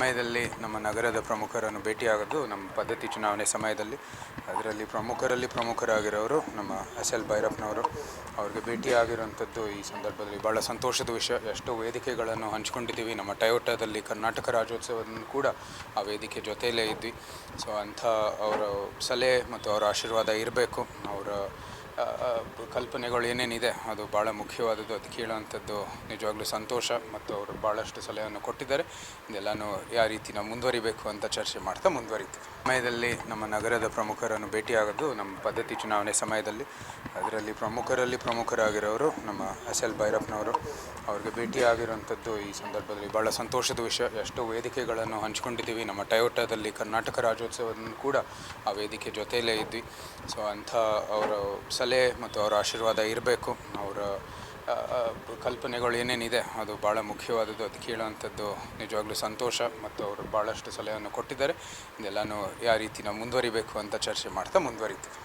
ಸಮಯದಲ್ಲಿ ನಮ್ಮ ನಗರದ ಪ್ರಮುಖರನ್ನು ಭೇಟಿಯಾಗೋದು ನಮ್ಮ ಪದ್ಧತಿ ಚುನಾವಣೆ ಸಮಯದಲ್ಲಿ. ಅದರಲ್ಲಿ ಪ್ರಮುಖರಾಗಿರೋರು ನಮ್ಮ SL ಭೈರಪ್ಪನವರು. ಅವ್ರಿಗೆ ಭೇಟಿಯಾಗಿರುವಂಥದ್ದು ಈ ಸಂದರ್ಭದಲ್ಲಿ ಭಾಳ ಸಂತೋಷದ ವಿಷಯ. ಎಷ್ಟೋ ವೇದಿಕೆಗಳನ್ನು ಹಂಚ್ಕೊಂಡಿದ್ದೀವಿ. ನಮ್ಮ ಟಯೋಟಾದಲ್ಲಿ ಕರ್ನಾಟಕ ರಾಜ್ಯೋತ್ಸವವನ್ನು ಕೂಡ ಆ ವೇದಿಕೆ ಜೊತೆಯಲ್ಲೇ ಇದ್ವಿ. ಸೊ ಅಂಥ ಅವರ ಸಲಹೆ ಮತ್ತು ಅವರ ಆಶೀರ್ವಾದ ಇರಬೇಕು. ಅವರ ಕಲ್ಪನೆಗಳು ಏನೇನಿದೆ ಅದು ಭಾಳ ಮುಖ್ಯವಾದದ್ದು. ಅದು ಕೇಳುವಂಥದ್ದು ನಿಜವಾಗ್ಲೂ ಸಂತೋಷ. ಮತ್ತು ಅವರು ಭಾಳಷ್ಟು ಸಲಹೆಯನ್ನು ಕೊಟ್ಟಿದ್ದಾರೆ. ಇದೆಲ್ಲನೂ ಯಾವ ರೀತಿ ನಾವು ಮುಂದುವರಿಬೇಕು ಅಂತ ಚರ್ಚೆ ಮಾಡ್ತಾ ಮುಂದುವರಿತೀವಿ. ಸಮಯದಲ್ಲಿ ನಮ್ಮ ನಗರದ ಪ್ರಮುಖರನ್ನು ಭೇಟಿಯಾಗೋದು ನಮ್ಮ ಪದ್ಧತಿ ಚುನಾವಣೆ ಸಮಯದಲ್ಲಿ. ಅದರಲ್ಲಿ ಪ್ರಮುಖರಾಗಿರೋರು ನಮ್ಮ SL ಭೈರಪ್ಪನವರು. ಅವ್ರಿಗೆ ಭೇಟಿಯಾಗಿರುವಂಥದ್ದು ಈ ಸಂದರ್ಭದಲ್ಲಿ ಭಾಳ ಸಂತೋಷದ ವಿಷಯ. ಎಷ್ಟೋ ವೇದಿಕೆಗಳನ್ನು ಹಂಚ್ಕೊಂಡಿದ್ದೀವಿ. ನಮ್ಮ ಟಯೋಟಾದಲ್ಲಿ ಕರ್ನಾಟಕ ರಾಜ್ಯೋತ್ಸವವನ್ನು ಕೂಡ ಆ ವೇದಿಕೆ ಜೊತೆಯಲ್ಲೇ ಇದ್ವಿ. ಸೊ ಅಂಥ ಅವರ ಸಲಹೆ ಮತ್ತು ಅವರ ಆಶೀರ್ವಾದ ಇರಬೇಕು. ಅವರ ಕಲ್ಪನೆಗಳು ಏನೇನಿದೆ ಅದು ಭಾಳ ಮುಖ್ಯವಾದದ್ದು. ಅದು ಕೇಳುವಂಥದ್ದು ನಿಜವಾಗ್ಲೂ ಸಂತೋಷ. ಮತ್ತು ಅವರು ಭಾಳಷ್ಟು ಸಲಹೆಯನ್ನು ಕೊಟ್ಟಿದ್ದಾರೆ. ಇದೆಲ್ಲನೂ ಯಾವ ರೀತಿ ನಾವು ಮುಂದುವರಿಬೇಕು ಅಂತ ಚರ್ಚೆ ಮಾಡ್ತಾ ಮುಂದುವರಿತೀವಿ.